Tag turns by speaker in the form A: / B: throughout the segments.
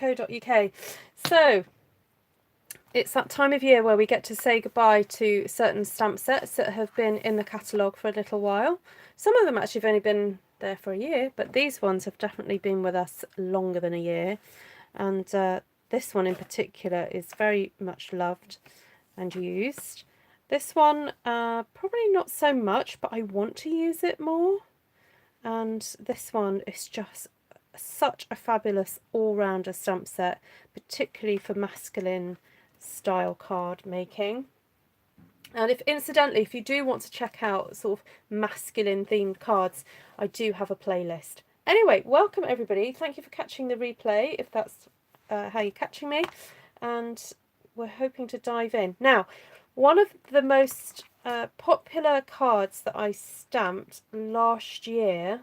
A: artfulstampin.co.uk. So it's that time of year where we get to say goodbye to certain stamp sets that have been in the catalogue for a little while. Some of them actually have only been there for a year, but these ones have definitely been with us longer than a year. And this one in particular is very much loved and used. This one, probably not so much, but I want to use it more. And this one is just such a fabulous all-rounder stamp set, particularly for masculine style card making. And if incidentally, if you do want to check out sort of masculine themed cards, I do have a playlist. Anyway, welcome everybody. Thank you for catching the replay, if that's how you're catching me. And we're hoping to dive in. Now, one of the most popular cards that I stamped last year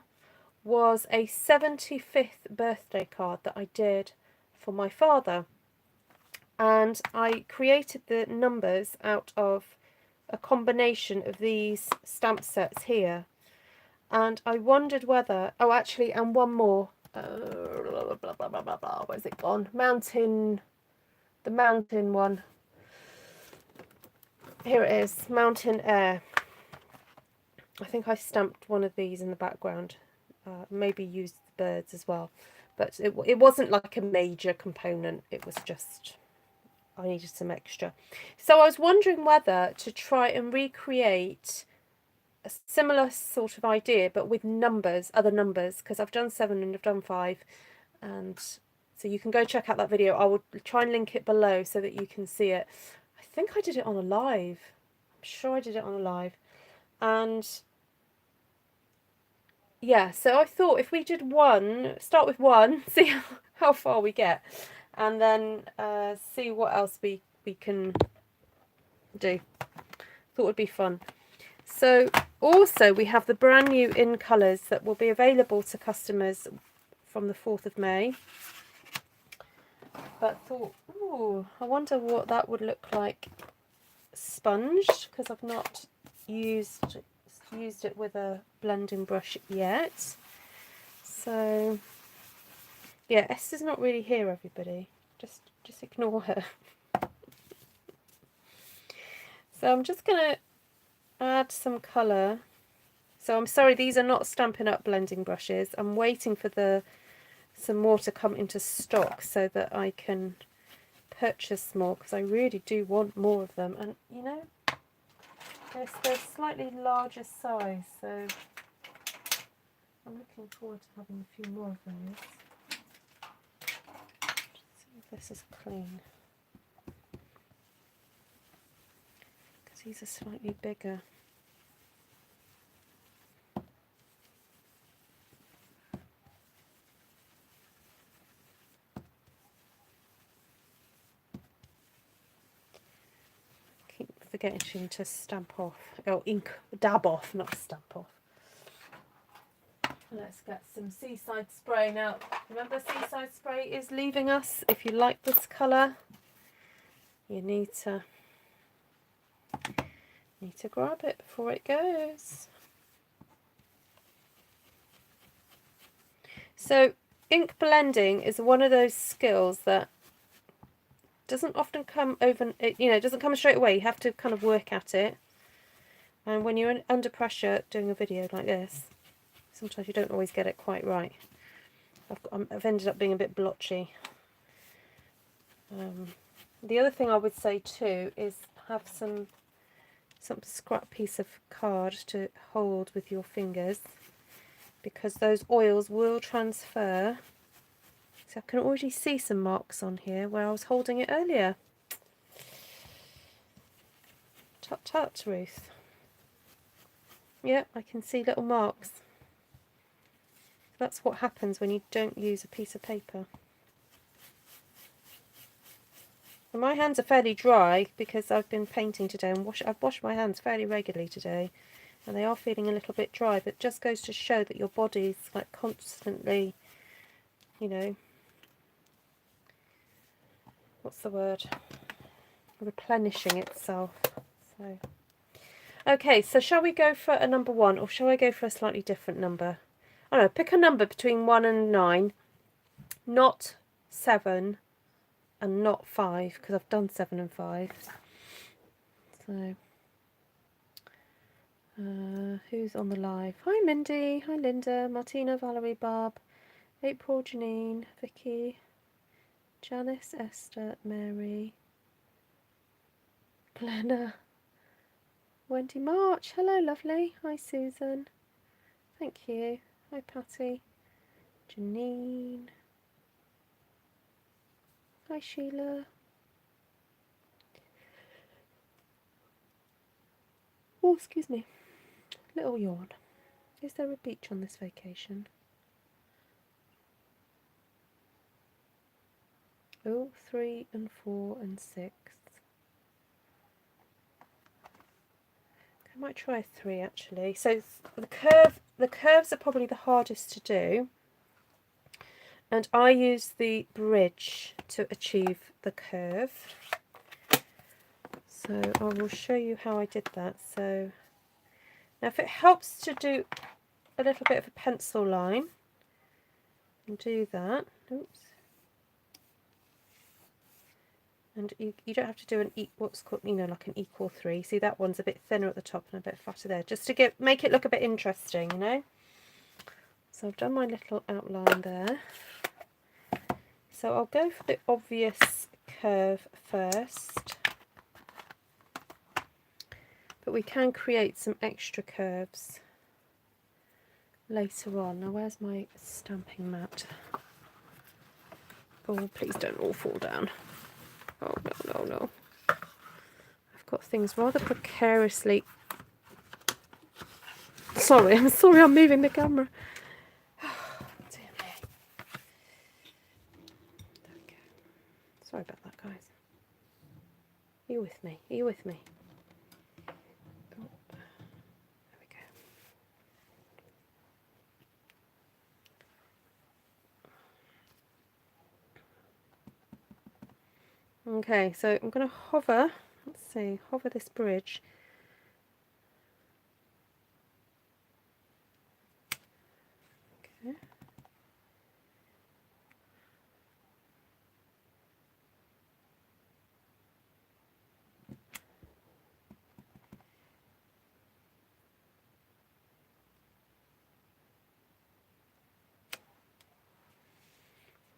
A: was a 75th birthday card that I did for my father. And I created the numbers out of a combination of these stamp sets here. And I wondered whether, oh actually, and one more, blah, blah, blah, blah, blah, blah. Where's it gone? Mountain, the mountain one. Here it is, Mountain Air. I think I stamped one of these in the background. Maybe used the birds as well. But it wasn't like a major component. It was just, I needed some extra. So I was wondering whether to try and recreate a similar sort of idea, but with numbers, other numbers, because I've done 7 and I've done 5. And so you can go check out that video. I will try and link it below so that you can see it. I think I did it on a live. I'm sure I did it on a live. And yeah, so I thought if we did one, start with one, see how far we get, and then see what else we can do. Thought it would be fun. So also we have the brand new in colours that will be available to customers from the 4th of May. But thought, ooh, I wonder what that would look like sponged, because I've not used it with a blending brush yet. So yeah, Esther's not really here, everybody. Just ignore her. So I'm just gonna add some colour. So I'm sorry, these are not Stampin' Up blending brushes. I'm waiting for some more to come into stock so that I can purchase more, because I really do want more of them. And you know, they're slightly larger size, so I'm looking forward to having a few more of those. Let's see if this is clean, because these are slightly bigger. Forgetting to stamp off, oh, ink, dab off, not stamp off. Let's get some Seaside Spray now. Remember, Seaside Spray is leaving us. If you like this colour, you need to grab it before it goes. So ink blending is one of those skills that doesn't often come over, you know, it doesn't come straight away. You have to kind of work at it. And when you're under pressure doing a video like this, sometimes you don't always get it quite right. I've ended up being a bit blotchy. The other thing I would say too is have some scrap piece of card to hold with your fingers, because those oils will transfer. So I can already see some marks on here where I was holding it earlier. Tut tut, Ruth. Yeah, I can see little marks. That's what happens when you don't use a piece of paper. And my hands are fairly dry because I've been painting today, and I've washed my hands fairly regularly today, and they are feeling a little bit dry, but it just goes to show that your body's like constantly, you know, what's the word, replenishing itself. So okay, so shall we go for a number 1, or shall I go for a slightly different number? I don't know, pick a number between 1 and 9, not 7 and not 5, because I've done 7 and 5. So, who's on the live? Hi Mindy, hi Linda, Martina, Valerie, Barb, April, Janine, Vicky, Janice, Esther, Mary, Glenna, Wendy, March, hello lovely, hi Susan, thank you, hi Patty, Janine, hi Sheila. Oh, excuse me, little yawn. Is there a beach on this vacation? Oh, 3 and 4 and 6. I might try 3 actually. So the curves are probably the hardest to do, and I use the bridge to achieve the curve. So I will show you how I did that. So now if it helps to do a little bit of a pencil line, and do that. Oops. And you don't have to do what's called, you know, like an equal 3. See, that one's a bit thinner at the top and a bit flatter there, just to make it look a bit interesting, you know. So I've done my little outline there. So I'll go for the obvious curve first, but we can create some extra curves later on. Now where's my stamping mat? Oh, please don't all fall down. Oh no, no, no. I've got things rather precariously. Sorry, I'm sorry I'm moving the camera. Dear me. There we go. Sorry about that, guys. Are you with me? Are you with me? Oh, there we go. Okay, so I'm going to hover, let's see, hover this bridge. Okay.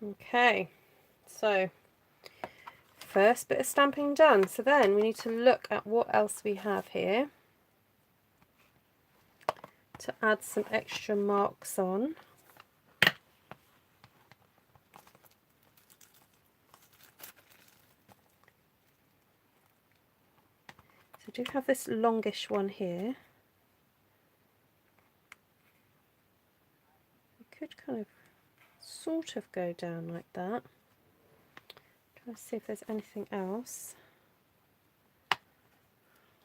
A: Okay, so first bit of stamping done. So then we need to look at what else we have here to add some extra marks on. So I do have this longish one here. We could kind of sort of go down like that. Try to see if there's anything else.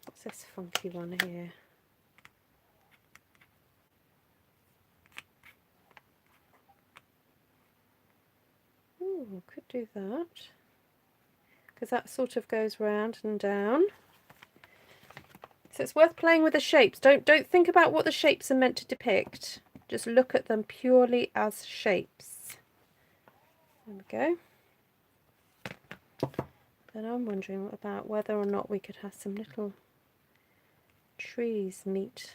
A: What's this funky one here? Ooh, could do that, because that sort of goes round and down. So it's worth playing with the shapes. Don't think about what the shapes are meant to depict. Just look at them purely as shapes. There we go. Then I'm wondering about whether or not we could have some little trees meet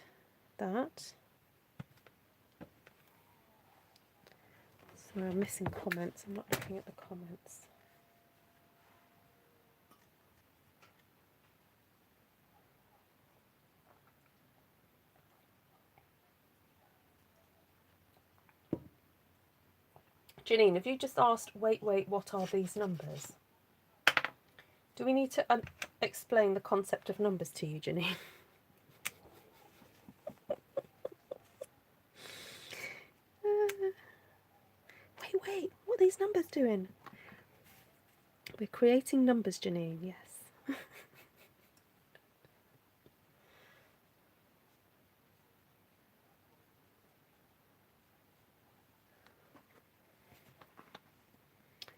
A: that. Sorry, I'm missing comments. I'm not looking at the comments. Janine, have you just asked, wait, what are these numbers? Do we need to explain the concept of numbers to you, Janine? Wait, what are these numbers doing? We're creating numbers, Janine, yes.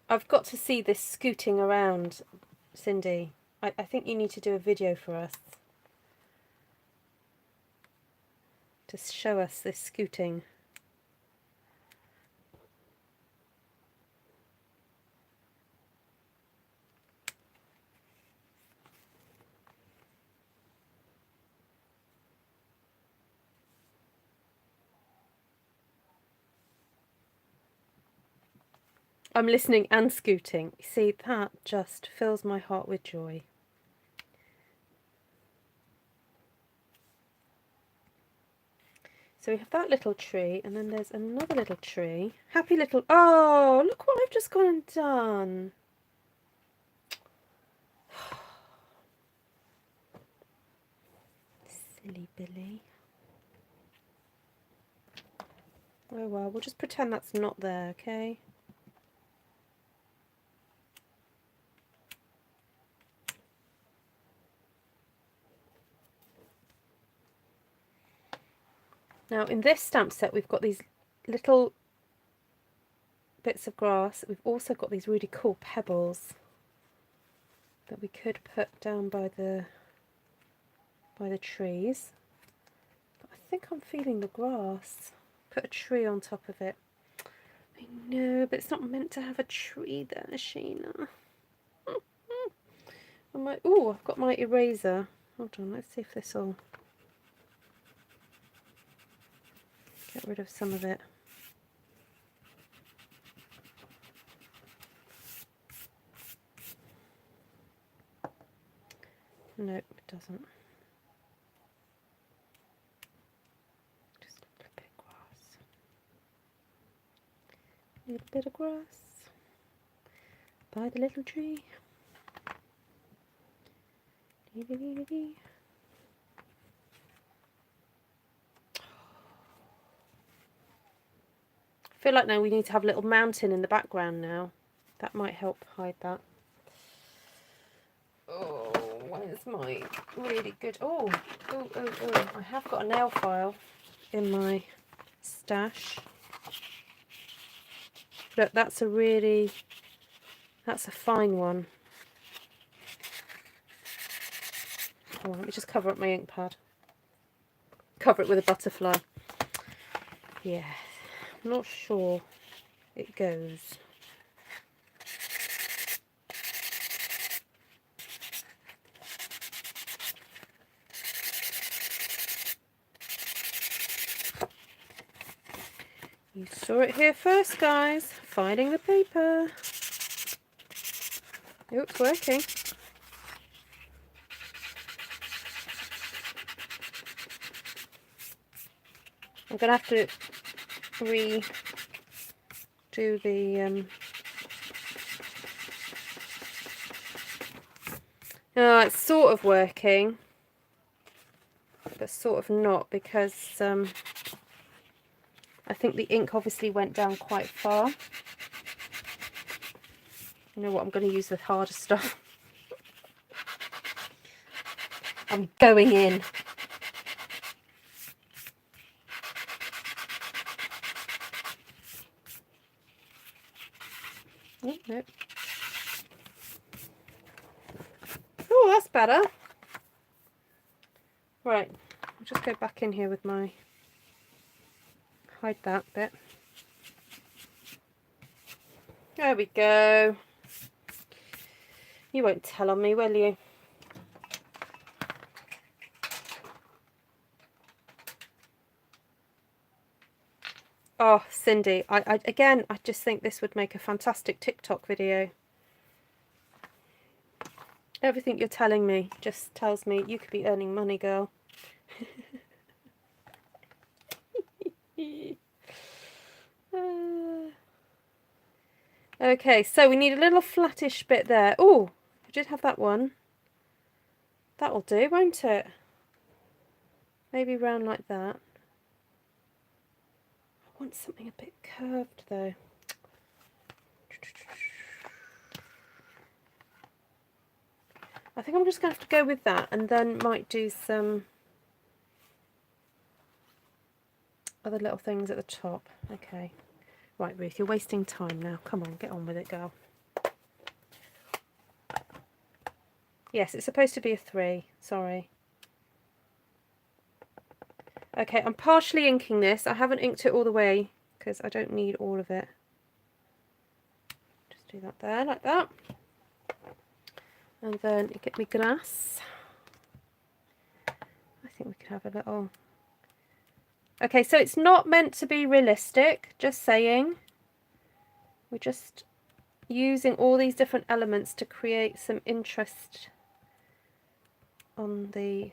A: I've got to see this scooting around, Cindy. I think you need to do a video for us to show us this scooting. I'm listening and scooting. See, that just fills my heart with joy. So we have that little tree, and then there's another little tree. Happy little... Oh, look what I've just gone and done. Silly Billy. Oh well, we'll just pretend that's not there, okay? Now in this stamp set we've got these little bits of grass. We've also got these really cool pebbles that we could put down by the trees. But I think I'm feeling the grass. Put a tree on top of it. I know, but it's not meant to have a tree there, Sheena. Oh, I've got my eraser. Hold on, let's see if this will get rid of some of it. No, it doesn't. Just a little bit of grass. A little bit of grass by the little tree. I feel like now we need to have a little mountain in the background now. That might help hide that. Oh, where's my really good... Oh, I have got a nail file in my stash. Look, that's a fine one. Oh, let me just cover up my ink pad. Cover it with a butterfly. Yeah, I'm not sure it goes. You saw it here first, guys. Finding the paper. Oh, it's working. I'm going to have to redo the... Oh, it's sort of working, but sort of not, because I think the ink obviously went down quite far. You know what, I'm going to use the harder stuff. I'm going in. Oh, no. Oh, that's better. Right, I'll just go back in here with my... Hide that bit. There we go. You won't tell on me, will you? Oh, Cindy, I just think this would make a fantastic TikTok video. Everything you're telling me just tells me you could be earning money, girl. Okay, so we need a little flattish bit there. Oh, I did have that one. That'll do, won't it? Maybe round like that. I want something a bit curved though. I think I'm just going to have to go with that, and then might do some other little things at the top. Okay. Right, Ruth, you're wasting time now. Come on, get on with it, girl. Yes, it's supposed to be a 3. Sorry. Okay, I'm partially inking this. I haven't inked it all the way because I don't need all of it. Just do that there, like that. And then you get me grass. I think we could have a little... Okay, so it's not meant to be realistic, just saying. We just using all these different elements to create some interest on the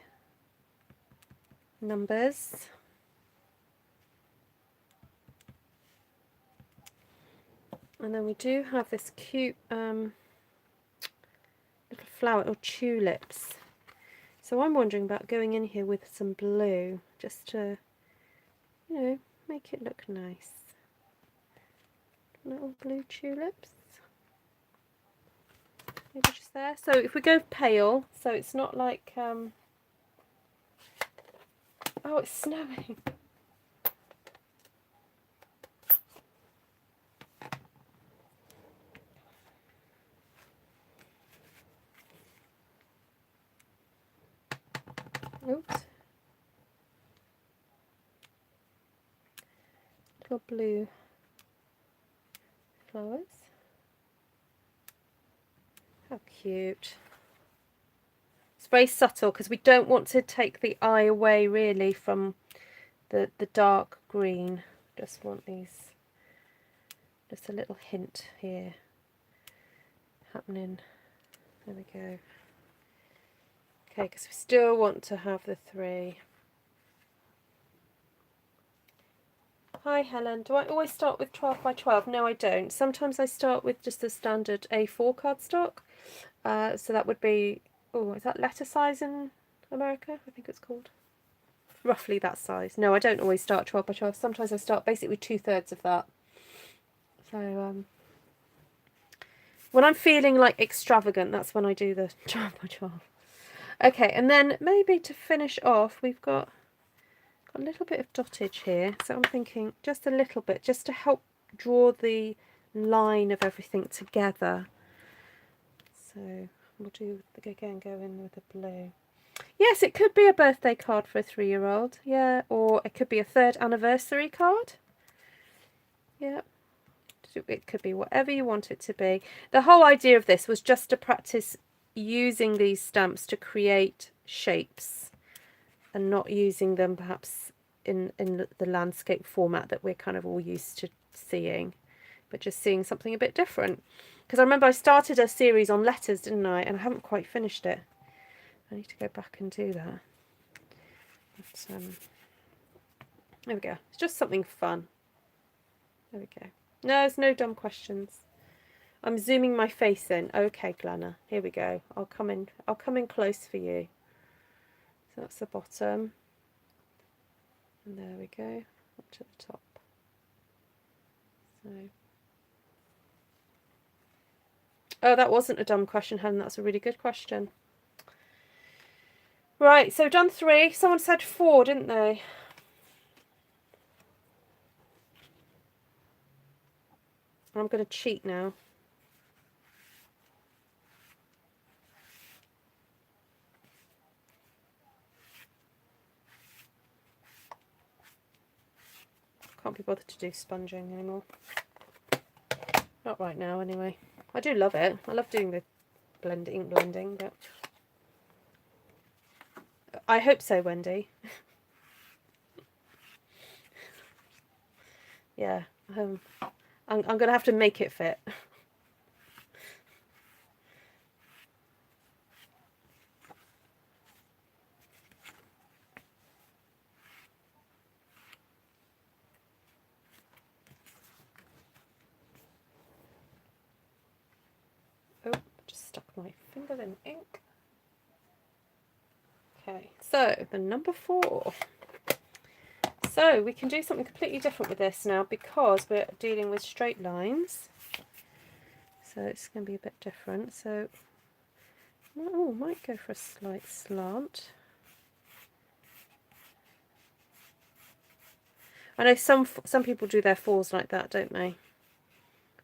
A: numbers. And then we do have this cute little flower or tulips. So I'm wondering about going in here with some blue just to, you know, make it look nice. Little blue tulips. Maybe just there. So if we go pale, so it's not like, oh, it's snowing. Oops. Little blue flowers. How cute. It's very subtle because we don't want to take the eye away really from the dark green. Just want these, just a little hint here happening. There we go. Okay, because we still want to have the 3. Hi Helen, do I always start with 12 by 12? No, I don't. Sometimes I start with just the standard A4 cardstock. So that would be, oh, is that letter size in America? I think it's called. Roughly that size. No, I don't always start 12 by 12. Sometimes I start basically 2/3 of that. So when I'm feeling like extravagant, that's when I do the 12 by 12. Okay, and then maybe to finish off, we've got a little bit of dottage here. So I'm thinking just a little bit, just to help draw the line of everything together. So we'll do, again, go in with the blue. Yes, it could be a birthday card for a 3-year-old. Yeah, or it could be a 3rd anniversary card. Yeah, it could be whatever you want it to be. The whole idea of this was just to practice using these stamps to create shapes and not using them perhaps in the landscape format that we're kind of all used to seeing, but just seeing something a bit different. Because I remember I started a series on letters, didn't I? And I haven't quite finished it. I need to go back and do that. But, there we go. It's just something fun. There we go. No, there's no dumb questions. I'm zooming my face in. Okay, Glenna. Here we go. I'll come in close for you. So that's the bottom. And there we go. Up to the top. So. Oh, that wasn't a dumb question, Helen. That's a really good question. Right, so done 3. Someone said 4, didn't they? I'm going to cheat now. Can't be bothered to do sponging anymore. Not right now, anyway. I do love it. I love doing the ink blending, but I hope so, Wendy. Yeah, I'm going to have to make it fit. Oh, just stuck my finger in ink. Okay, so the number 4. So we can do something completely different with this now because we're dealing with straight lines. So it's going to be a bit different. So, oh, might go for a slight slant. I know some people do their 4s like that, don't they?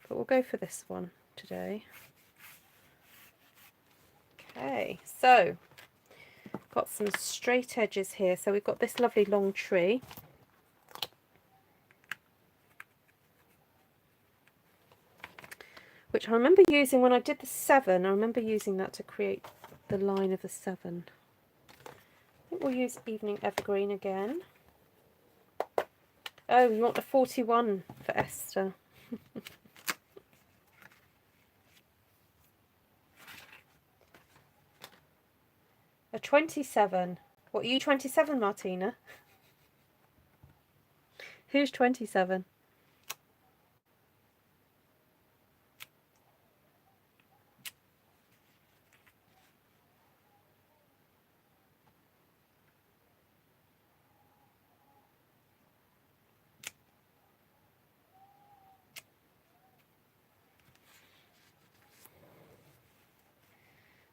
A: But we'll go for this one today. Okay, so got some straight edges here. So we've got this lovely long tree. Which I remember using when I did the 7. I remember using that to create the line of the 7. I think we'll use Evening Evergreen again. Oh, we want the 41 for Esther. A 27. What, are you 27, Martina? Who's 27?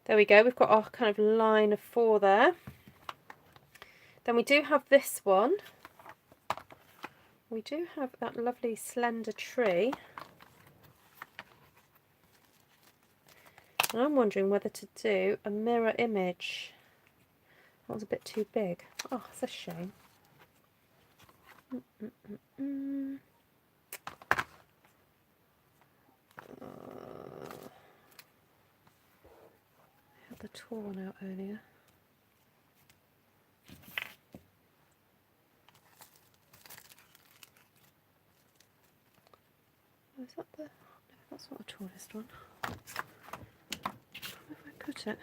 A: There we go. We've got our kind of line of 4 there. Then we do have this one. We do have that lovely slender tree. And I'm wondering whether to do a mirror image. That was a bit too big. Oh, it's a shame. I had the tall one out earlier. Oh, is that the... No, that's not the tallest one. Where have I put it?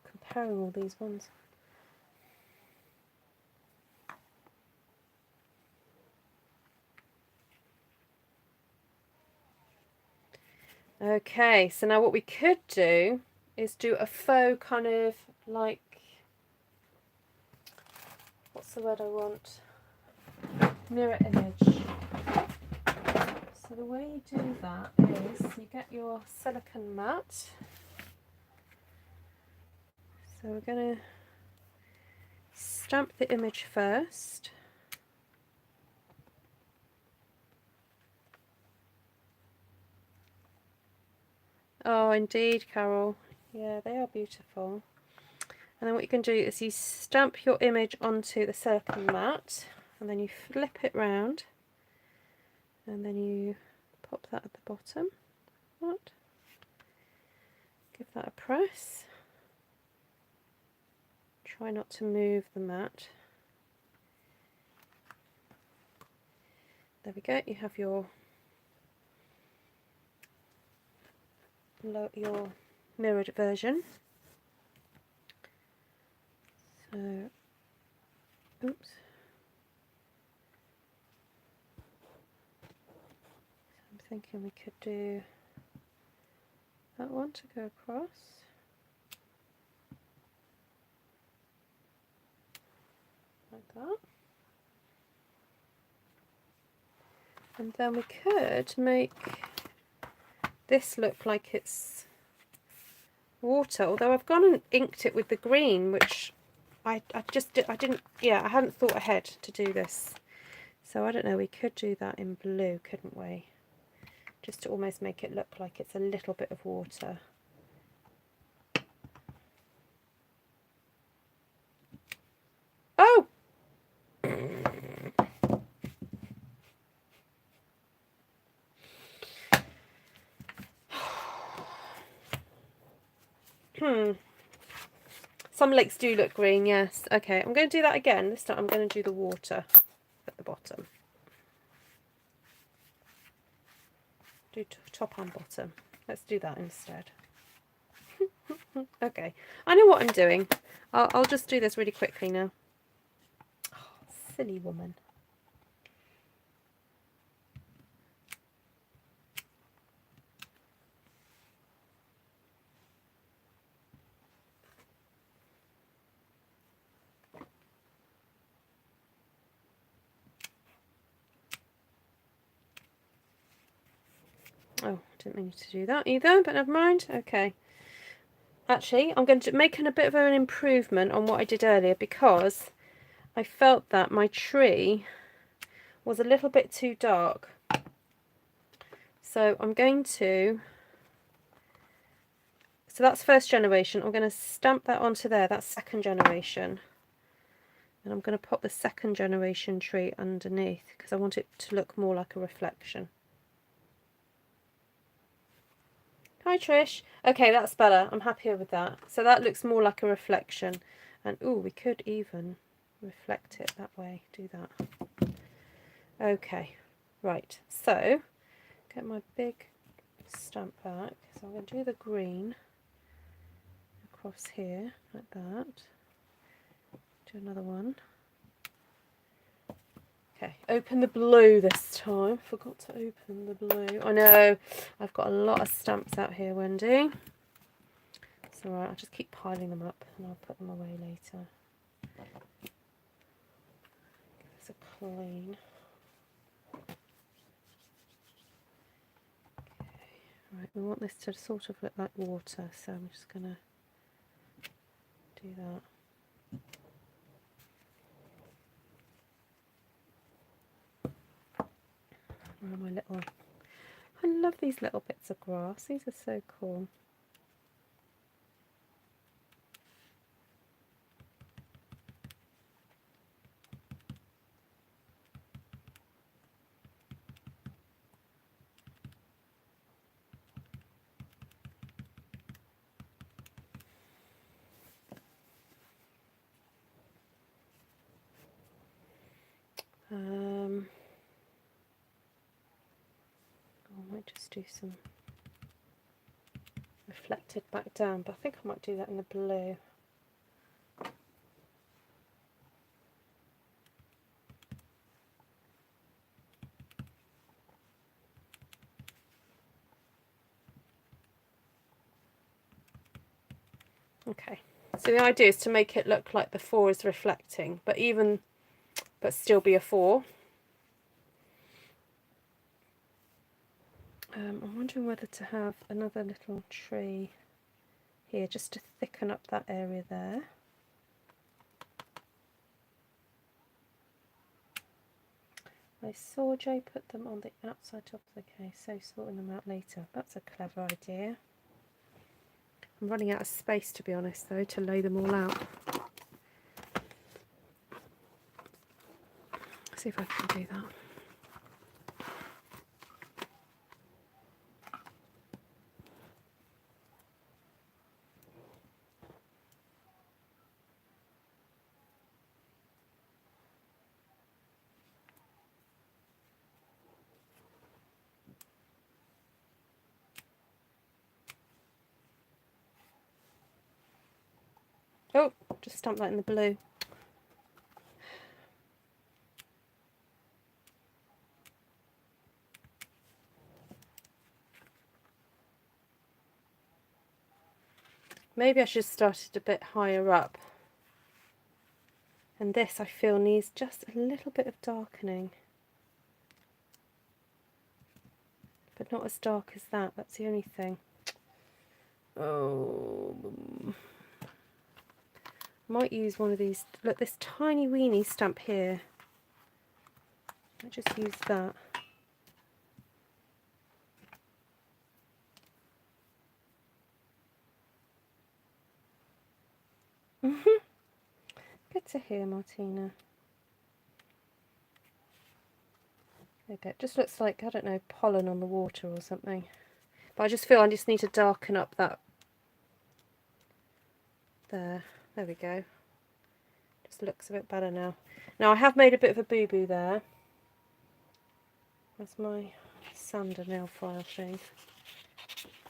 A: Comparing all these ones. Okay, so now what we could do is do a faux kind of like, what's the word I want? Mirror image. So the way you do that is you get your silicone mat. So we're going to stamp the image first. Oh, indeed, Carol. Yeah, they are beautiful. And then what you can do is you stamp your image onto the silicone mat, and then you flip it round, and then you pop that at the bottom. What? Give that a press. Try not to move the mat. There we go. You have your mirrored version. So, oops. So I'm thinking we could do that one to go across. Like that. And then we could make this look like it's water, although I've gone and inked it with the green, which I hadn't thought ahead to do this. So I don't know, we could do that in blue, couldn't we? Just to almost make it look like it's a little bit of water. Oh! Some lakes do look green, yes. Okay, I'm going to do that again. This time I'm going to do the water at the bottom. Do top and bottom. Let's do that instead. Okay, I know what I'm doing. I'll just do this really quickly now. Oh, silly woman. Oh, didn't mean to do that either, but never mind. Okay. Actually, I'm going to make a bit of an improvement on what I did earlier, because I felt that my tree was a little bit too dark. So I'm going to... So that's first generation. I'm going to stamp that onto there. That's second generation. And I'm going to pop the second generation tree underneath, because I want it to look more like a reflection. Hi Trish. Okay, that's better. I'm happier with that. So that looks more like a reflection. And ooh, we could even reflect it that way. Do that. Okay, right. So get my big stamp back. So I'm going to do the green across here like that. Do another one. Okay, open the blue this time. Forgot to open the blue. I know, I've got a lot of stamps out here, Wendy. It's alright, I'll just keep piling them up and I'll put them away later. Give this a clean. Right, we want this to sort of look like water, so I'm just going to do that. Where are my little... I love these little bits of grass, these are so cool. I might just do some reflected back down, but I think I might do that in the blue. Okay, so the idea is to make it look like the 4 is reflecting, but still be a 4. I'm wondering whether to have another little tree here just to thicken up that area there. I saw Joe put them on the outside top of the case, so sorting them out later. That's a clever idea. I'm running out of space, to be honest, though, to lay them all out. See if I can do that. Oh, just stamp that in the blue. Maybe I should have started a bit higher up. And this, I feel, needs just a little bit of darkening. But not as dark as that, that's the only thing. Oh, might use one of these. Look, this tiny weeny stamp here. I just use that. Good to hear, Martina. There we go. It just looks like, I don't know, pollen on the water or something. But I just feel I just need to darken up that. There we go. Just looks a bit better now. Now I have made a bit of a boo-boo there. That's my sander nail file thing.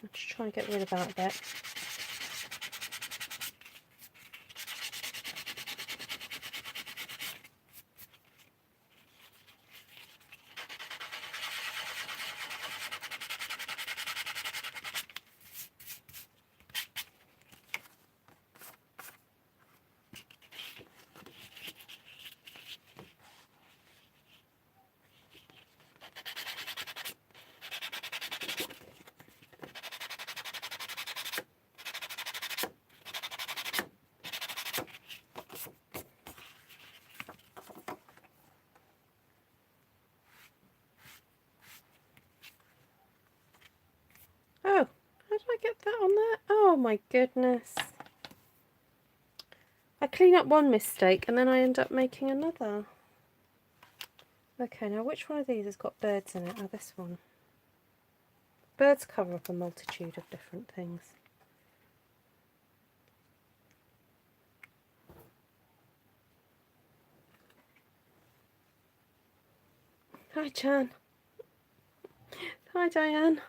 A: I'm just trying to get rid of that bit. Oh, how did I get that on there? Oh my goodness. I clean up one mistake and then I end up making another. Okay, now which one of these has got birds in it? Oh, this one. Birds cover up a multitude of different things. Hi, Jan. Hi, Diane.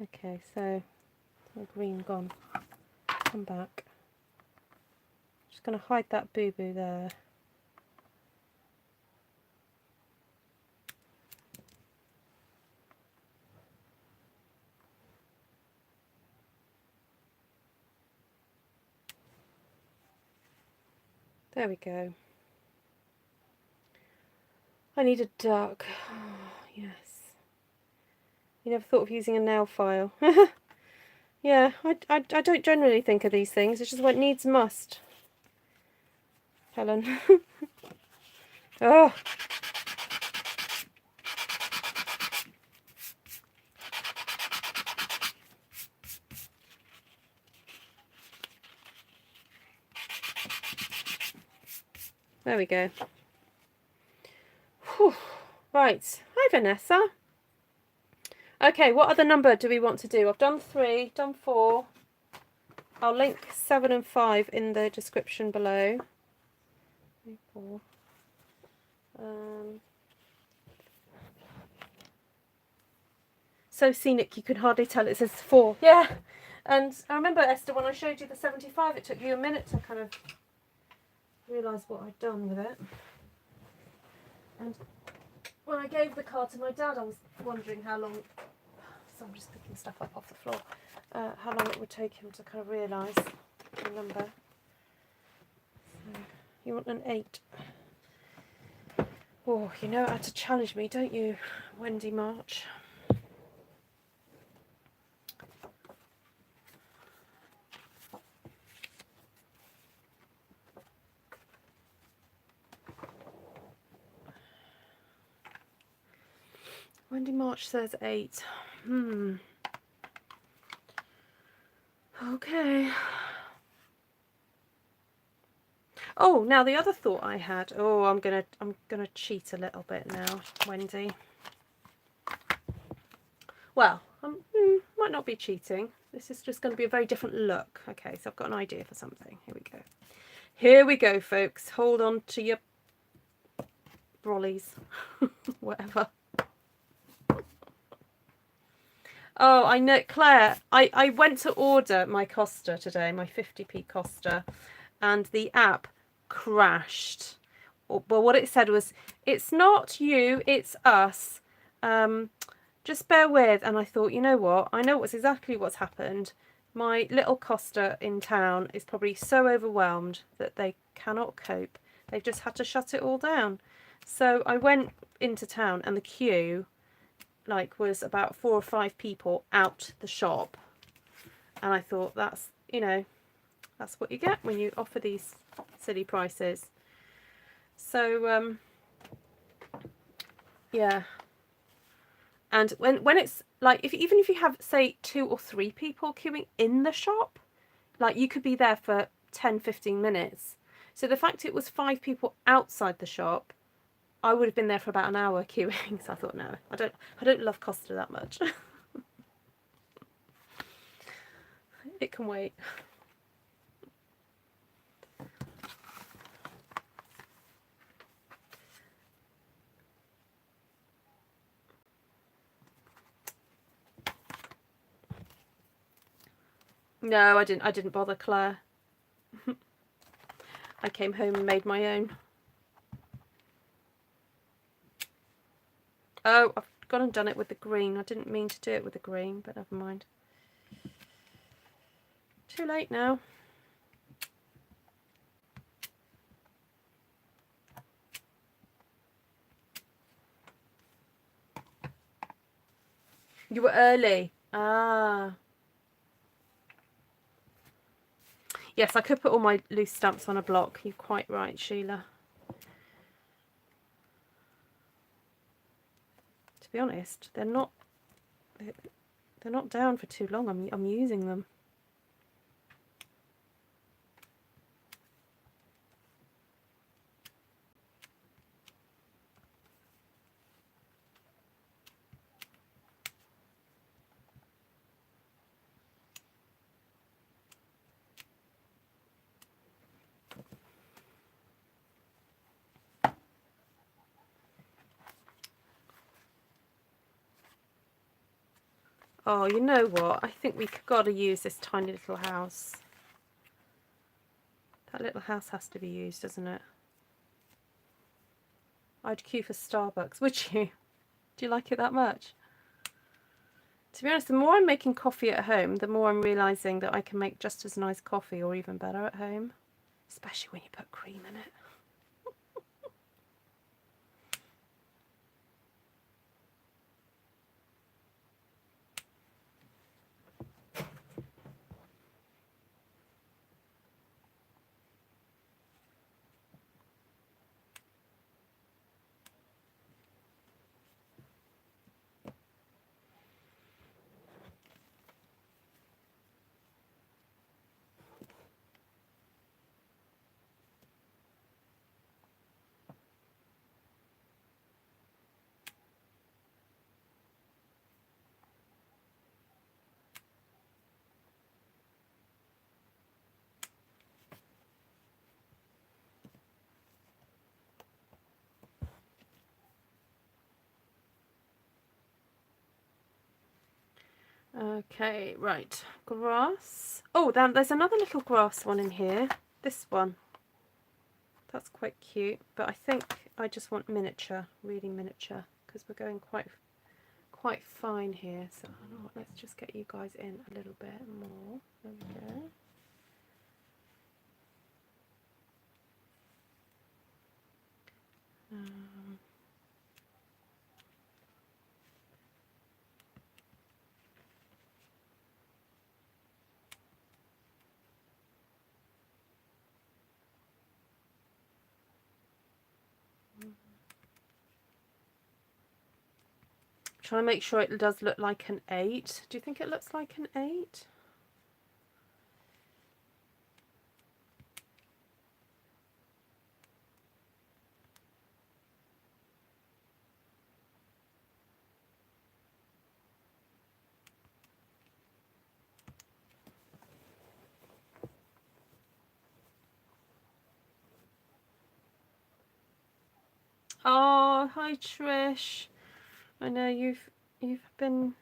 A: Okay, so the green gone. Come back. Just going to hide that boo-boo there. There we go. I need a duck. Oh, yes. You never thought of using a nail file. Yeah, I don't generally think of these things. It's just what needs must. Helen. Oh. There we go. Whew. Right. Hi, Vanessa. Okay, what other number do we want to do? I've done 3, done 4. I'll link 7 and 5 in the description below. 3, 4. So scenic you could hardly tell it says 4. Yeah. And I remember, Esther, when I showed you the 75, it took you a minute to kind of realise what I'd done with it. And when I gave the card to my dad, I was wondering how long, so I'm just picking stuff up off the floor, how long it would take him to kind of realise the number. So, you want an 8. Oh, you know how to challenge me, don't you, Wendy March? Wendy March says 8. Okay. Oh, now the other thought I had. Oh, I'm gonna cheat a little bit now, Wendy. Well, might not be cheating. This is just going to be a very different look. Okay, so I've got an idea for something. Here we go. Here we go, folks. Hold on to your brollies, whatever. Oh, I know, Claire. I went to order my Costa today, my 50p Costa, and the app crashed. Well, what it said was, it's not you, it's us. Just bear with. And I thought, you know what? I know exactly what's happened. My little Costa in town is probably so overwhelmed that they cannot cope. They've just had to shut it all down. So I went into town and the queue was about 4 or 5 people out the shop. And I thought, that's, you know, that's what you get when you offer these silly prices. So, yeah. And when it's like, even if you have, say, 2 or 3 people queuing in the shop, like you could be there for 10-15 minutes. So the fact it was 5 people outside the shop, I would have been there for about an hour queuing. So I thought, no, I don't love Costa that much. It can wait. No, I didn't bother, Claire. I came home and made my own. Oh, I've gone and done it with the green. I didn't mean to do it with the green, but never mind. Too late now. You were early. Ah. Yes, I could put all my loose stamps on a block. You're quite right, Sheila. To be honest, they're not down for too long. I'm using them. Oh, you know what? I think we've got to use this tiny little house. That little house has to be used, doesn't it? I'd queue for Starbucks, would you? Do you like it that much? To be honest, the more I'm making coffee at home, the more I'm realising that I can make just as nice coffee or even better at home. Especially when you put cream in it. Okay, right. Grass. Oh, there's another little grass one in here. This one. That's quite cute, but I think I just want miniature, really miniature, because we're going quite fine here. So I don't know, let's just get you guys in a little bit more. There we go. Trying to make sure it does look like an 8. Do you think it looks like an 8? Oh, hi Trish. I know you've been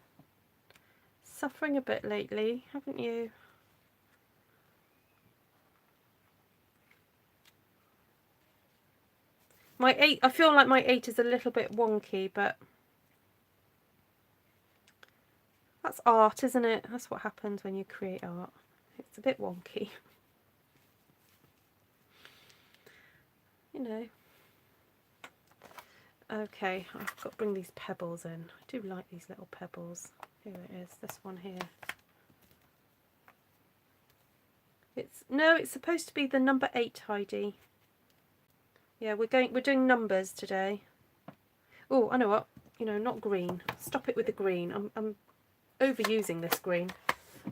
A: suffering a bit lately, haven't you? My 8, I feel like my 8 is a little bit wonky, but that's art, isn't it? That's what happens when you create art. It's a bit wonky. You know. Okay, I've got to bring these pebbles in. I do like these little pebbles. Here it is, this one here. It's supposed to be the number 8, Heidi. Yeah, we're doing numbers today. Oh, I know what. You know, not green. Stop it with the green. I'm overusing this green.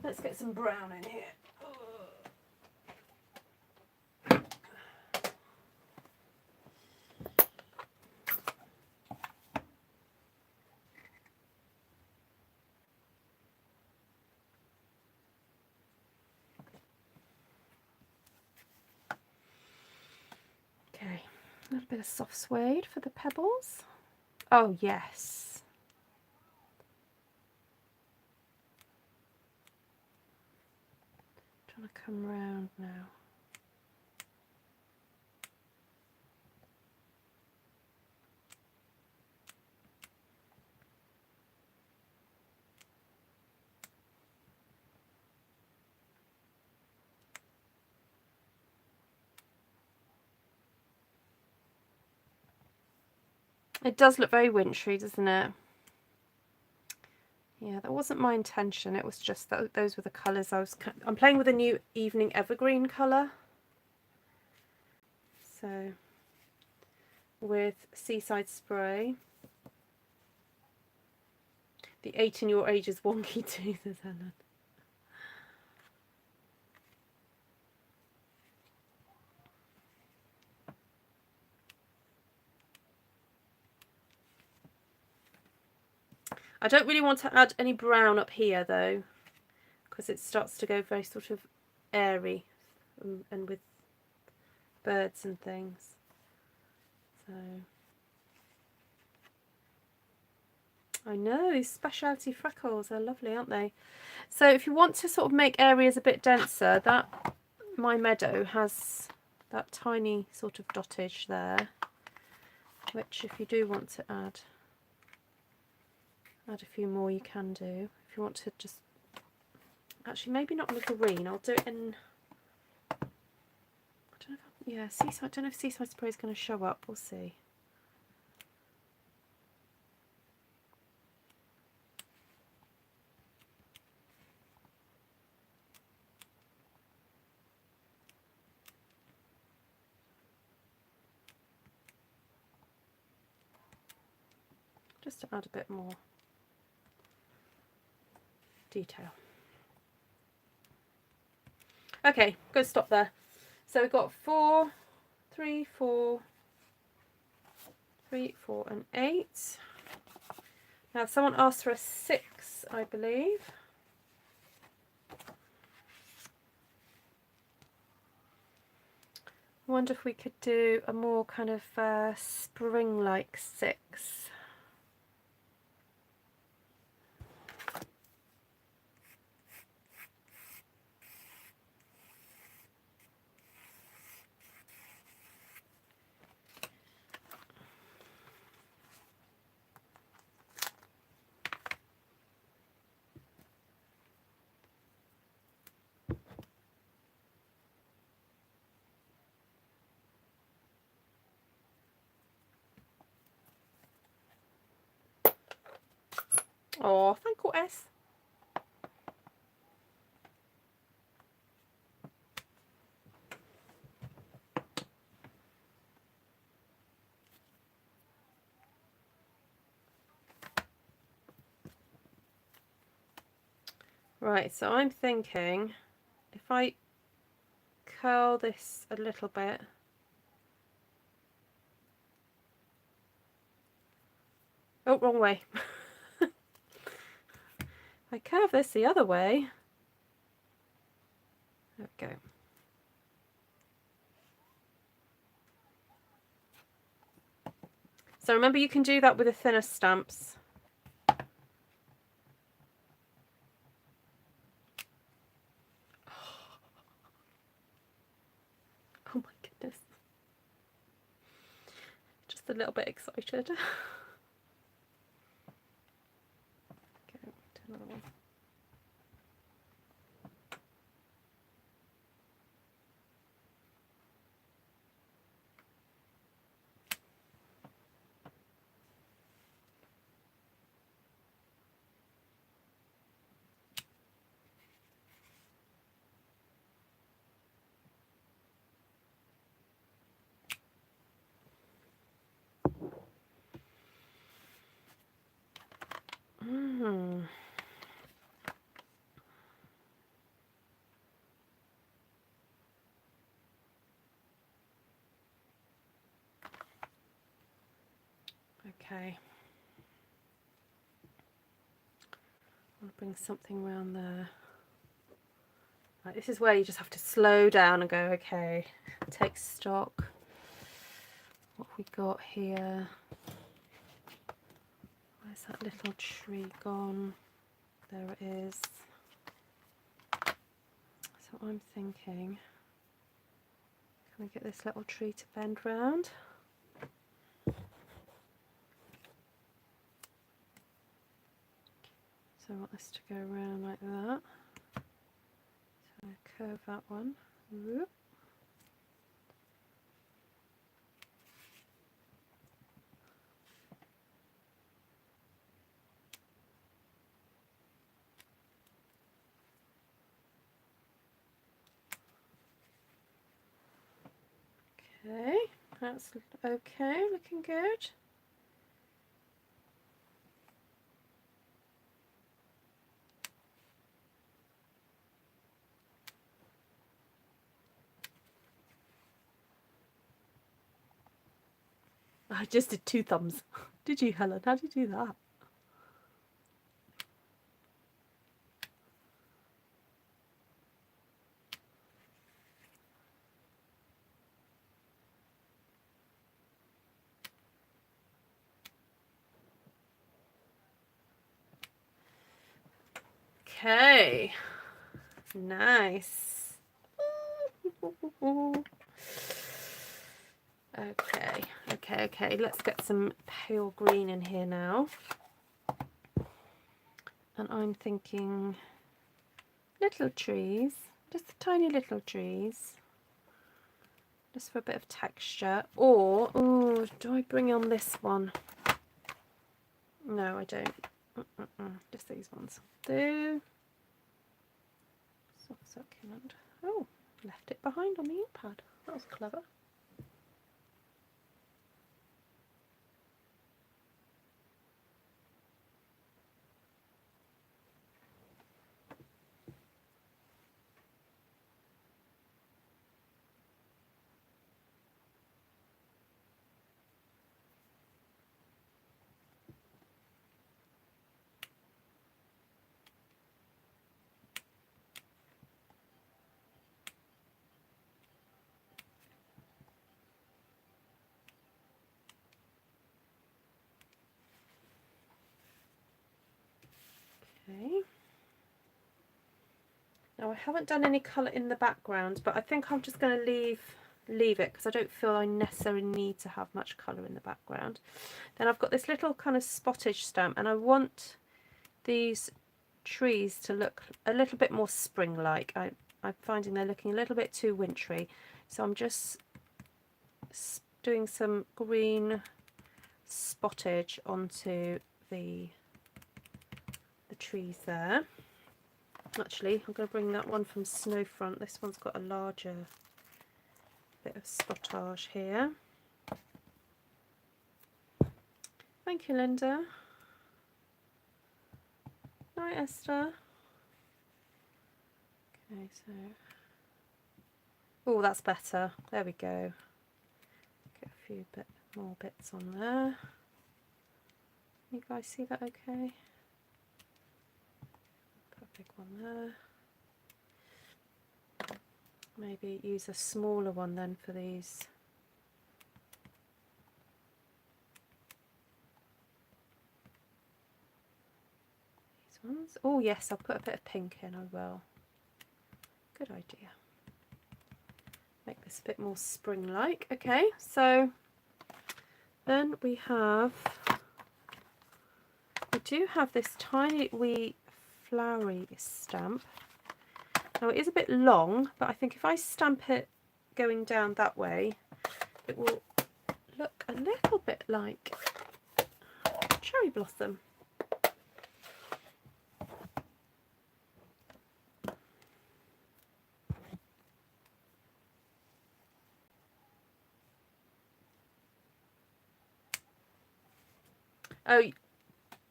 A: Let's get some brown in here. Okay, a little bit of soft suede for the pebbles. Oh yes. Trying to come round now. It does look very wintry, doesn't it? Yeah, that wasn't my intention. It was just that those were the colours I'm playing with a new evening evergreen colour. So with Seaside Spray. The 8 in your age is wonky too, says Helen. I don't really want to add any brown up here though, because it starts to go very sort of airy and with birds and things. So I know, these specialty freckles are lovely, aren't they? So if you want to sort of make areas a bit denser, that My Meadow has that tiny sort of dottage there, which if you do want to add a few more, you can do. If you want to just, actually maybe not in the green, I'll do it in, I don't know if, yeah, Seaside, I don't know if Seaside Spray is going to show up, we'll see. Just to add a bit more detail. Okay, go stop there. So we've got 4, 3, 4, 3, 4 and 8. Now someone asked for a 6, I believe. I wonder if we could do a more kind of spring-like 6. Oh, thank you, S. Right, so I'm thinking if I curl this a little bit, oh, wrong way. I curve this the other way. There we go. So remember, you can do that with the thinner stamps. Oh my goodness. Just a little bit excited. Okay, do another one. Okay. I'll bring something around there. Right, this is where you just have to slow down and go, okay, take stock. What have we got here? Where's that little tree gone? There it is. So I'm thinking, can we get this little tree to bend round? So I want this to go around like that. So I curve that one. Whoop. Okay, that's okay, looking good. I just did 2 thumbs. Did you, Helen? How did you do that? Okay, nice. Okay, let's get some pale green in here now. And I'm thinking little trees, just tiny little trees, just for a bit of texture. Or, oh, do I bring on this one? No, I don't. Just these ones. Do. Soft succulent. Oh, left it behind on the ink pad. That was clever. Okay. Now I haven't done any colour in the background, but I think I'm just going to leave it because I don't feel I necessarily need to have much colour in the background. Then I've got this little kind of spottage stamp, and I want these trees to look a little bit more spring-like. I'm finding they're looking a little bit too wintry, so I'm just doing some green spottage onto the trees there. Actually, I'm going to bring that one from Snowfront. This one's got a larger bit of spottage here. Thank you, Linda. Night, Esther. Okay, so... oh, that's better. There we go. Get a few more bits on there. You guys see that okay? Put a big one there. Maybe use a smaller one then for these. These ones. Oh yes, I'll put a bit of pink in, I will. Good idea. Make this a bit more spring-like. Okay, so then we do have this tiny wee flowery stamp. Now it is a bit long, but I think if I stamp it going down that way, it will look a little bit like cherry blossom. Oh,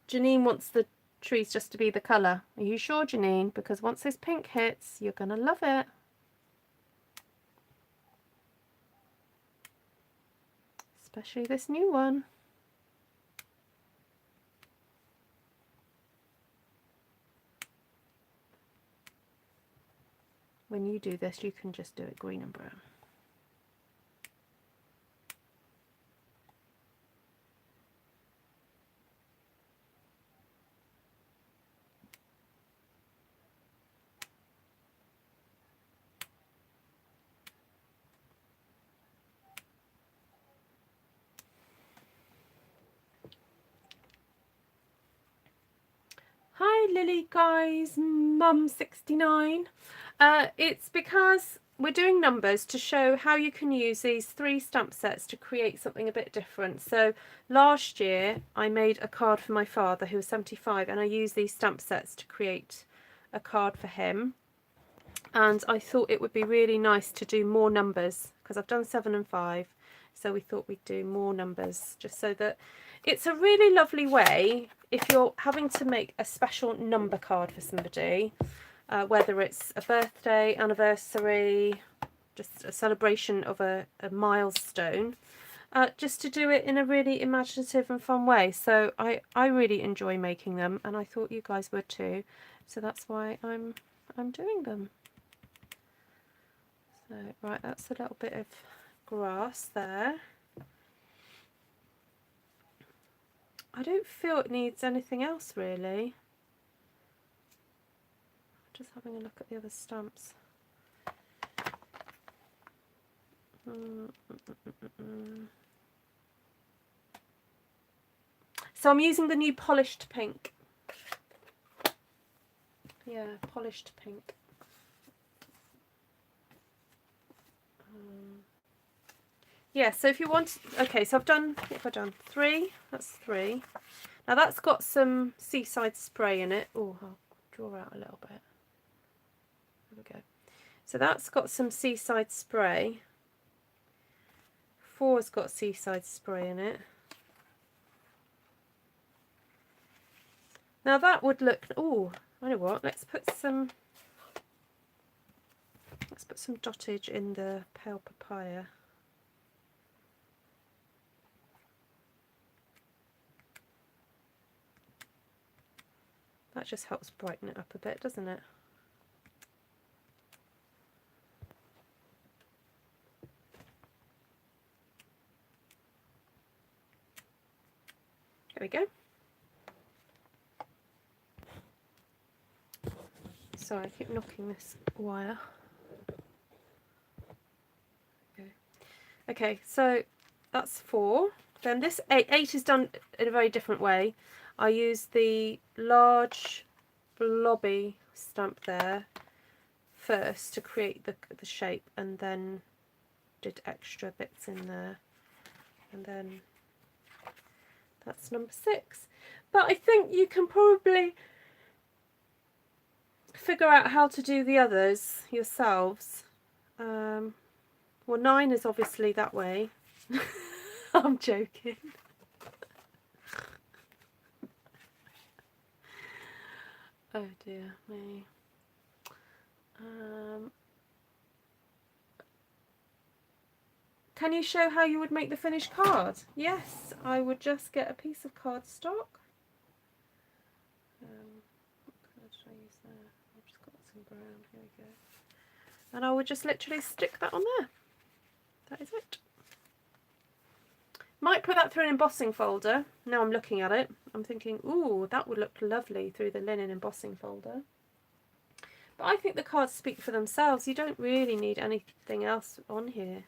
A: Janine wants the trees just to be the colour. Are you sure, Janine? Because once this pink hits, you're going to love it. Especially this new one. When you do this, you can just do it green and brown. Hi Lily guys, Mum69. It's because we're doing numbers to show how you can use these 3 stamp sets to create something a bit different. So last year I made a card for my father who was 75, and I used these stamp sets to create a card for him. And I thought it would be really nice to do more numbers because I've done 7 and 5. So we thought we'd do more numbers just so that it's a really lovely way if you're having to make a special number card for somebody, whether it's a birthday, anniversary, just a celebration of a milestone, just to do it in a really imaginative and fun way. So I really enjoy making them, and I thought you guys would too. So that's why I'm doing them. So right, that's a little bit of grass there. I don't feel it needs anything else really. Just having a look at the other stamps. So I'm using the new polished pink. Yeah, polished pink. Yeah, so if you want, okay, so I've done, what have I done? 3, that's 3. Now that's got some Seaside spray in it. Oh, I'll draw out a little bit. There we go. So that's got some Seaside spray. 4's got Seaside spray in it. Now that would look, oh, I know what, let's put some dottage in the pale papaya. That just helps brighten it up a bit, doesn't it? There we go. Sorry, I keep knocking this wire. Okay, so that's 4. Then this 8 is done in a very different way. I used the large blobby stamp there first to create the shape, and then did extra bits in there, and then that's number 6. But I think you can probably figure out how to do the others yourselves. Well, 9 is obviously that way. I'm joking. Oh dear me. Can you show how you would make the finished card? Yes, I would just get a piece of cardstock. What colour did I use there? I've just got some brown. Here we go. And I would just literally stick that on there. That is it. Might put that through an embossing folder. Now I'm looking at it, I'm thinking, ooh, that would look lovely through the linen embossing folder. But I think the cards speak for themselves. You don't really need anything else on here.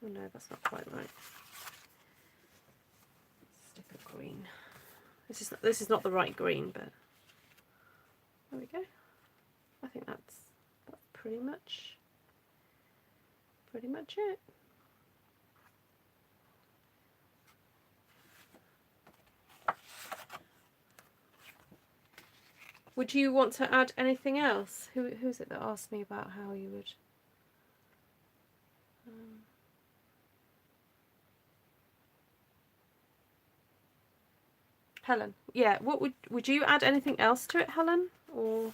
A: Oh no, that's not quite right. Stick a green. This is not the right green, but there we go. I think that's pretty much it. Would you want to add anything else? Who's it that asked me about how you would? Helen. Yeah. What would you add anything else to it, Helen? Or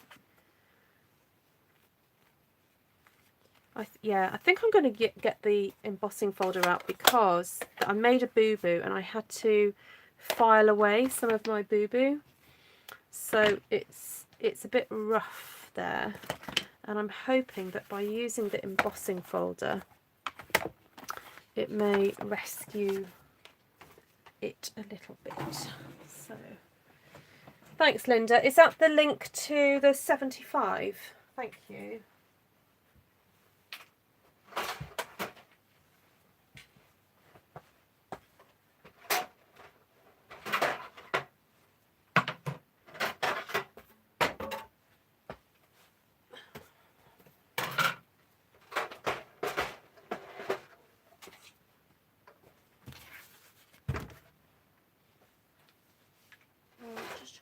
A: I think I'm going to get the embossing folder out, because I made a boo-boo and I had to file away some of my boo-boo. So it's a bit rough there, and I'm hoping that by using the embossing folder it may rescue it a little bit. So thanks, Linda. Is that the link to the 75? Thank you.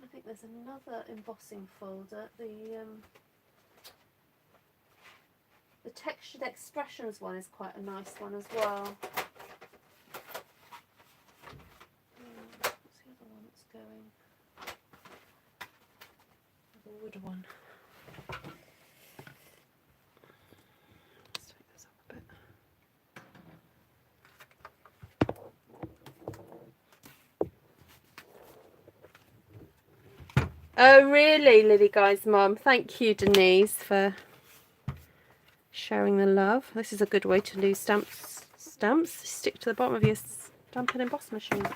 A: I think there's another embossing folder. The Textured Expressions one is quite a nice one as well. What's the other one that's going? The wood one. Let's take this up a bit. Oh really, Lily Guy's mum. Thank you, Denise, for sharing the love. This is a good way to lose stamps. Stick to the bottom of your Stampin' Emboss machine.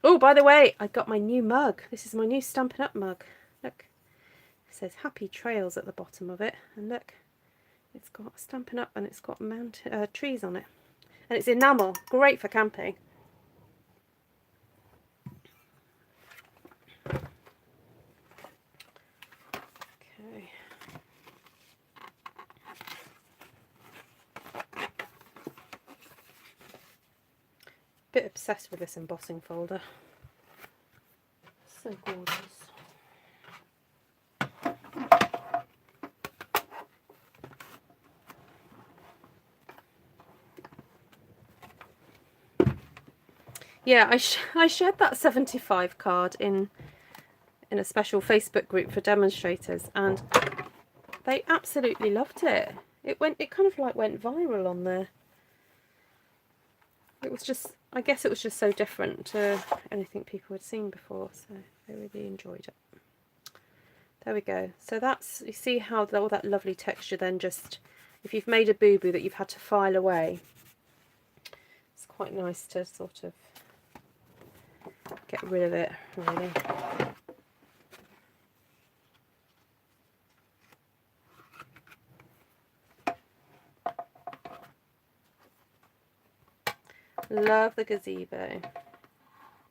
A: Oh, by the way, I got my new mug. This is my new Stampin' Up mug. Look, says Happy Trails at the bottom of it, and look, it's got Stampin' Up and it's got trees on it, and it's enamel, great for camping. Okay. Bit obsessed with this embossing folder. So gorgeous. Yeah, I shared that 75 card in a special Facebook group for demonstrators, and they absolutely loved it. It kind of like went viral on there. It was just, I guess it was just so different to anything people had seen before, so they really enjoyed it. There we go. So that's, you see how all that lovely texture then just, if you've made a boo-boo that you've had to file away, it's quite nice to sort of get rid of it, really. Love the gazebo.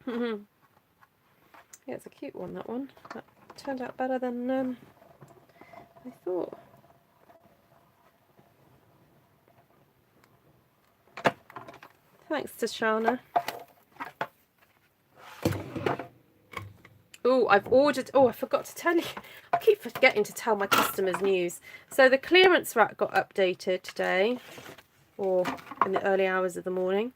A: Yeah, it's a cute one, that one. That turned out better than I thought. Thanks to Shana. Oh, I've ordered, oh, I forgot to tell you. I keep forgetting to tell my customers news. So the clearance rack got updated today, or in the early hours of the morning.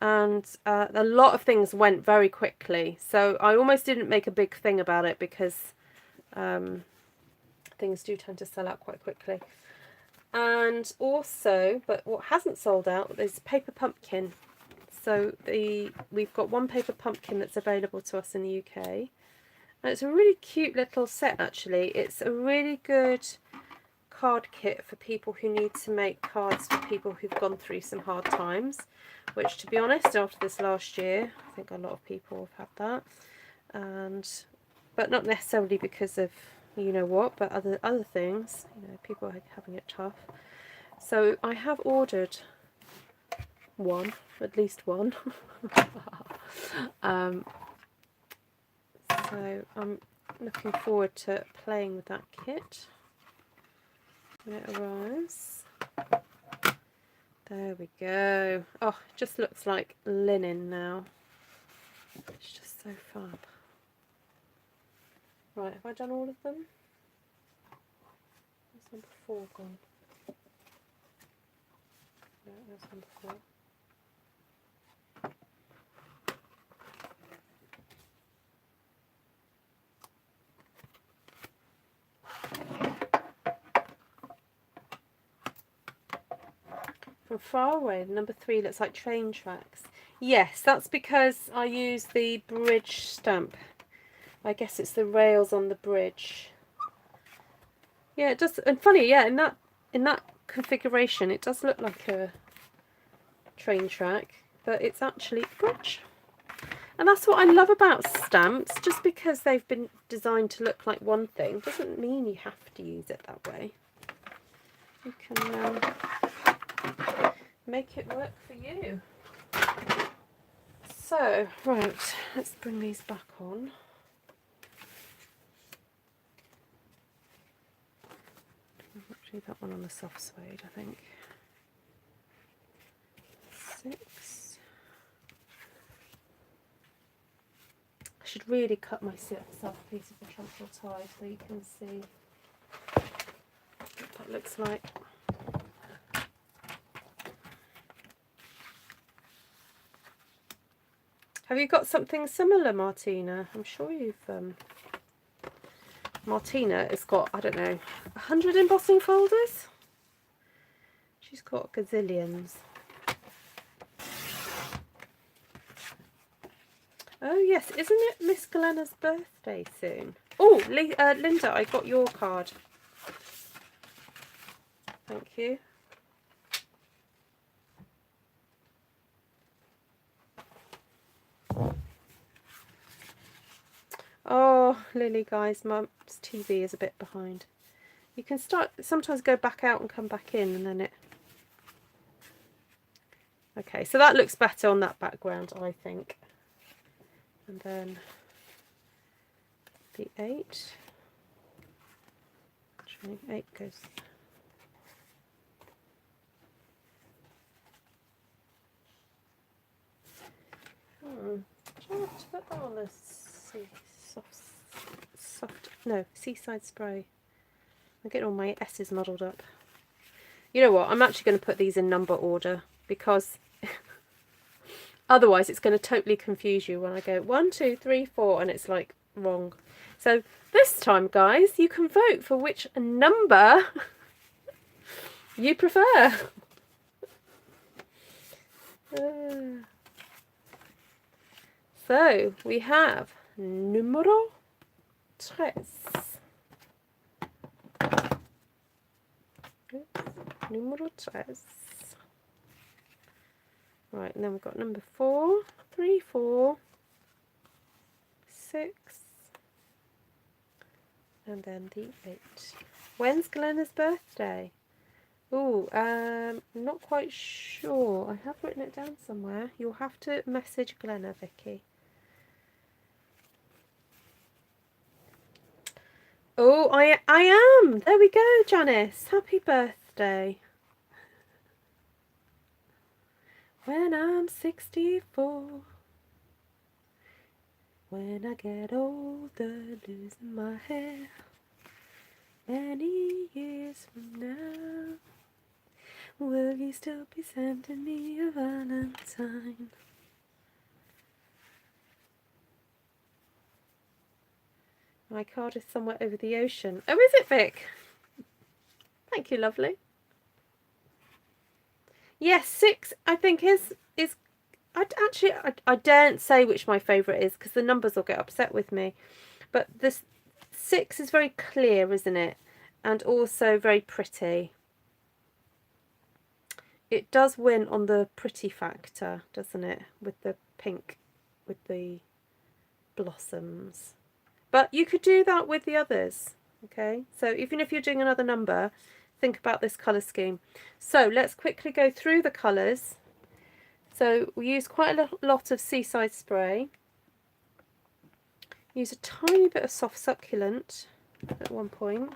A: And a lot of things went very quickly. So I almost didn't make a big thing about it because things do tend to sell out quite quickly. And also, but what hasn't sold out is paper pumpkin. So we've got one paper pumpkin that's available to us in the UK. And it's a really cute little set, actually. It's a really good card kit for people who need to make cards for people who've gone through some hard times, which, to be honest, after this last year, I think a lot of people have had that. But not necessarily because of you know what, but other things, you know, people are having it tough. So I have ordered one, at least one. So I'm looking forward to playing with that kit when it arrives. There we go. Oh, it just looks like linen now. It's just so fab. Right, have I done all of them? There's number 4 gone. No, there's number 4. From far away, number 3 looks like train tracks. Yes, that's because I use the bridge stamp. I guess it's the rails on the bridge. Yeah, it does. And funny, yeah, in that configuration, it does look like a train track, but it's actually a bridge. And that's what I love about stamps. Just because they've been designed to look like one thing doesn't mean you have to use it that way. You can make it work for you. So, right, let's bring these back on. Actually, that one on the soft suede, I think. 6. I should really cut myself a piece of the trumpet tie so you can see what that looks like. Have you got something similar, Martina? I'm sure you've... Martina has got, I don't know, 100 embossing folders? She's got gazillions. Oh yes, isn't it Miss Glenna's birthday soon? Oh, Linda, I got your card. Thank you. Oh, Lily, guys, Mum's TV is a bit behind. You can sometimes go back out and come back in, and then it... Okay, so that looks better on that background, I think. And then the 8. Actually, 8 goes... Do I have to put that on the seaside spray? I'm getting all my S's muddled up. You know what? I'm actually going to put these in number order because otherwise it's going to totally confuse you when I go 1, 2, 3, 4 and it's like wrong. So this time, guys, you can vote for which number you prefer. So we have número 3. Número 3. Right, and then we've got number 4, 3, 4, 6, and then the 8. When's Glenna's birthday? Oh, not quite sure. I have written it down somewhere. You'll have to message Glenna, Vicky. Oh, I am. There we go, Janice. Happy birthday. When I'm 64, when I get older, losing my hair, many years from now, will you still be sending me a Valentine? My card is somewhere over the ocean. Oh, is it, Vic? Thank you, lovely. Yes, 6, I think, is I daren't say which my favourite is because the numbers will get upset with me. But this 6 is very clear, isn't it? And also very pretty. It does win on the pretty factor, doesn't it? With the pink, with the blossoms. But you could do that with the others, okay? So even if you're doing another number, think about this colour scheme. So let's quickly go through the colours. So we use quite a lot of Seaside Spray. Use a tiny bit of soft succulent at one point.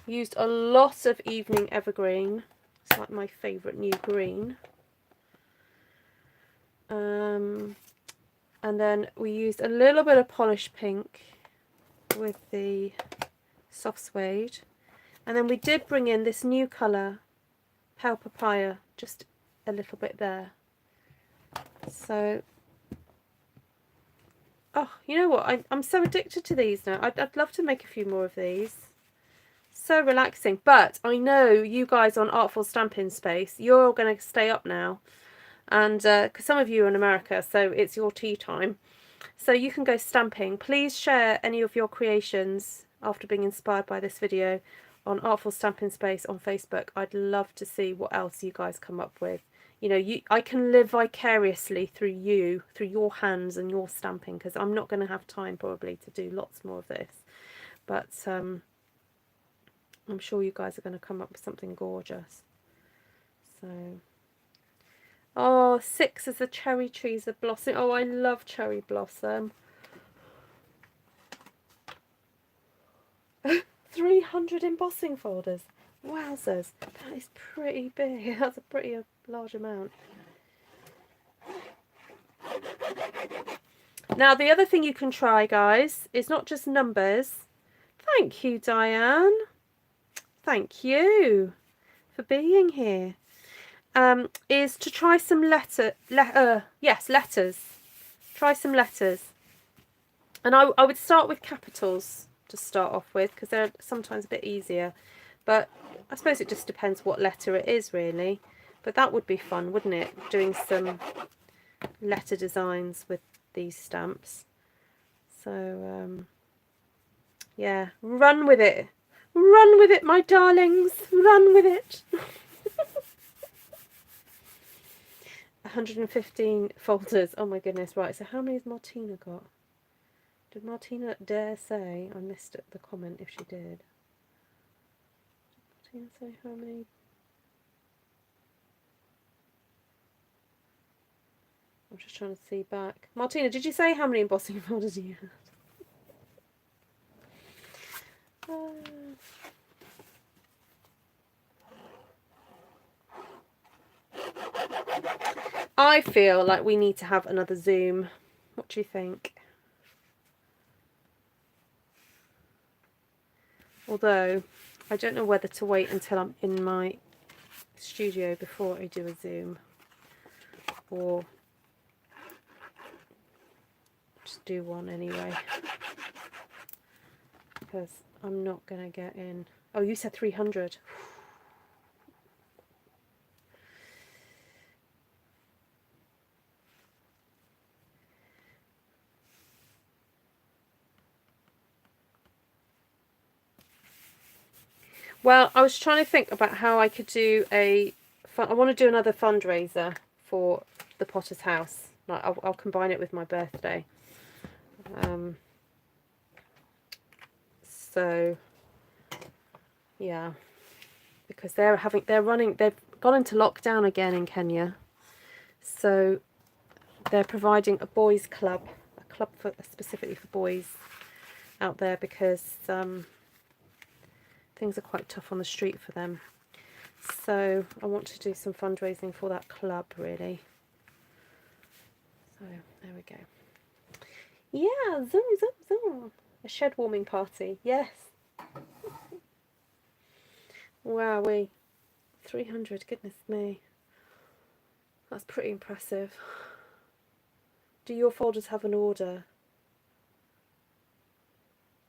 A: Used a lot of Evening Evergreen. It's like my favourite new green. And then we used a little bit of Polished Pink with the soft suede. And then we did bring in this new colour, Pale Papaya, just a little bit there. So, oh, you know what? I'm so addicted to these now. I'd love to make a few more of these. So relaxing. But I know you guys on Artful Stampin Space, you're all going to stay up now. And because some of you are in America, so it's your tea time. So you can go stamping. Please share any of your creations after being inspired by this video on Artful Stampin Space on Facebook. I'd love to see what else you guys come up with. You know, I can live vicariously through you, through your hands and your stamping, because I'm not going to have time probably to do lots more of this. But I'm sure you guys are going to come up with something gorgeous. So... oh, 6 is the cherry trees are blossoming. Oh, I love cherry blossom. 300 embossing folders. Wowzers. That is pretty big. That's a pretty large amount. Now, the other thing you can try, guys, is not just numbers. Thank you, Diane. Thank you for being here. Is to try some letters. Try some letters. And I would start with capitals to start off with, because they're sometimes a bit easier. But I suppose it just depends what letter it is, really. But that would be fun, wouldn't it? Doing some letter designs with these stamps. So, yeah, run with it. Run with it, my darlings. Run with it. 115 folders. Oh my goodness. Right, so how many has Martina got? Did Martina dare say? I missed it, the comment if she did. Did Martina say how many? I'm just trying to see back. Martina, did you say how many embossing folders you had? I feel like we need to have another Zoom. What do you think? Although, I don't know whether to wait until I'm in my studio before I do a Zoom, or just do one anyway, because I'm not going to get in. Oh, you said 300. Well, I was trying to think about how I could do I want to do another fundraiser for the Potter's House. Like, I'll combine it with my birthday. So, yeah, because they've gone into lockdown again in Kenya. So they're providing a boys' club, a club specifically for boys out there, because things are quite tough on the street for them. So I want to do some fundraising for that club, really. So there we go. Yeah, zoom, zoom, zoom. A shed warming party, yes. Wowee. 300, goodness me. That's pretty impressive. Do your folders have an order?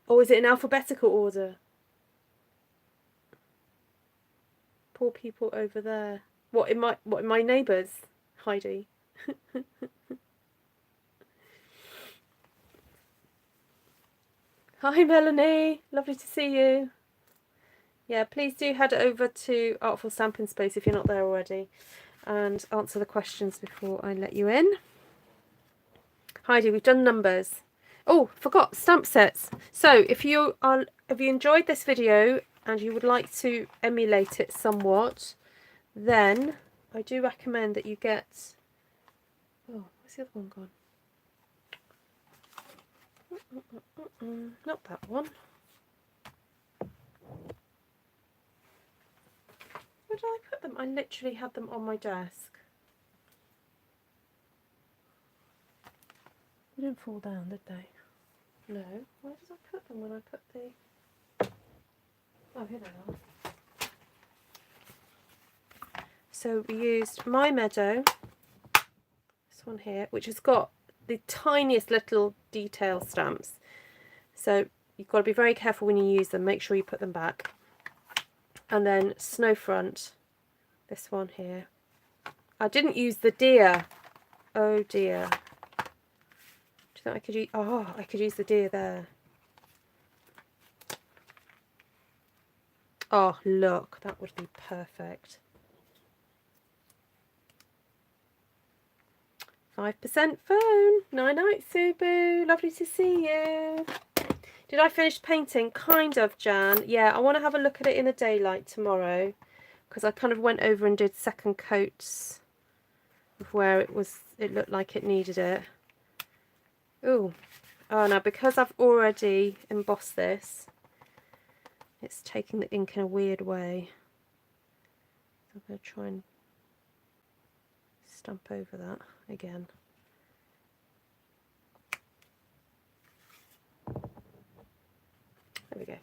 A: Or is it in alphabetical order? Poor people over there. What in my neighbours, Heidi? Hi Melanie, lovely to see you. Yeah, please do head over to Artful Stampin Space if you're not there already, and answer the questions before I let you in. Heidi, we've done numbers. Oh, forgot stamp sets. So if you enjoyed this video and you would like to emulate it somewhat, then I do recommend that you get... Oh, where's the other one gone? Not that one. Where did I put them? I literally had them on my desk. They didn't fall down, did they? No. Where did I put them when I put the... Oh, here they are. So we used my Meadow, this one here, which has got the tiniest little detail stamps. So you've got to be very careful when you use them. Make sure you put them back. And then Snowfront, this one here. I didn't use the deer. Oh dear. Do you think I could use... Oh, I could use the deer there. Oh, look, that would be perfect. 5% phone. Night night, Subu. Lovely to see you. Did I finish painting? Kind of, Jan. Yeah, I want to have a look at it in the daylight tomorrow, because I kind of went over and did second coats of where it looked like it needed it. Ooh. Oh, now because I've already embossed this, it's taking the ink in a weird way. So I'm going to try and stamp over that again. There we go.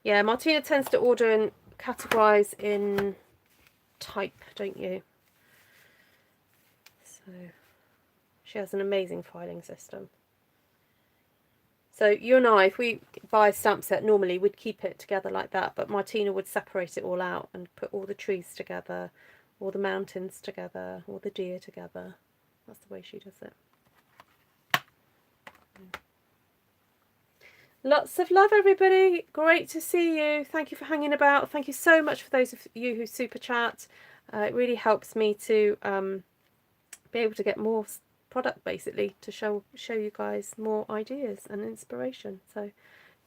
A: Yeah, Martina tends to order and categorise in type, don't you? So she has an amazing filing system. So you and I, if we buy a stamp set, normally we'd keep it together like that, but Martina would separate it all out and put all the trees together, or the mountains together, or the deer together. That's the way she does it. Lots of love, everybody. Great to see you. Thank you for hanging about. Thank you so much for those of you who super chat. It really helps me to be able to get more product, basically, to show you guys more ideas and inspiration. So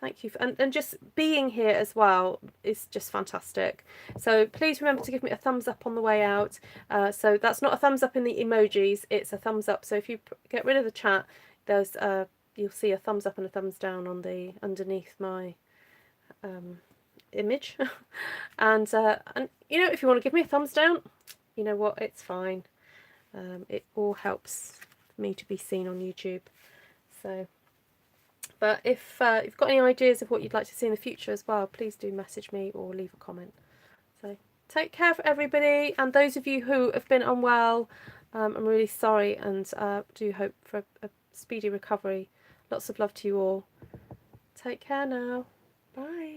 A: thank you for, and just being here as well is just fantastic. So please remember to give me a thumbs up on the way out. So that's not a thumbs up in the emojis, it's a thumbs up. So if you get rid of the chat, there's you'll see a thumbs up and a thumbs down on the underneath my image. And you know, if you want to give me a thumbs down, you know what, it's fine. It all helps me to be seen on YouTube. So, but if you've got any ideas of what you'd like to see in the future as well, please do message me or leave a comment. So take care for everybody, and those of you who have been unwell, I'm really sorry, and do hope for a speedy recovery. Lots of love to you all. Take care now. Bye.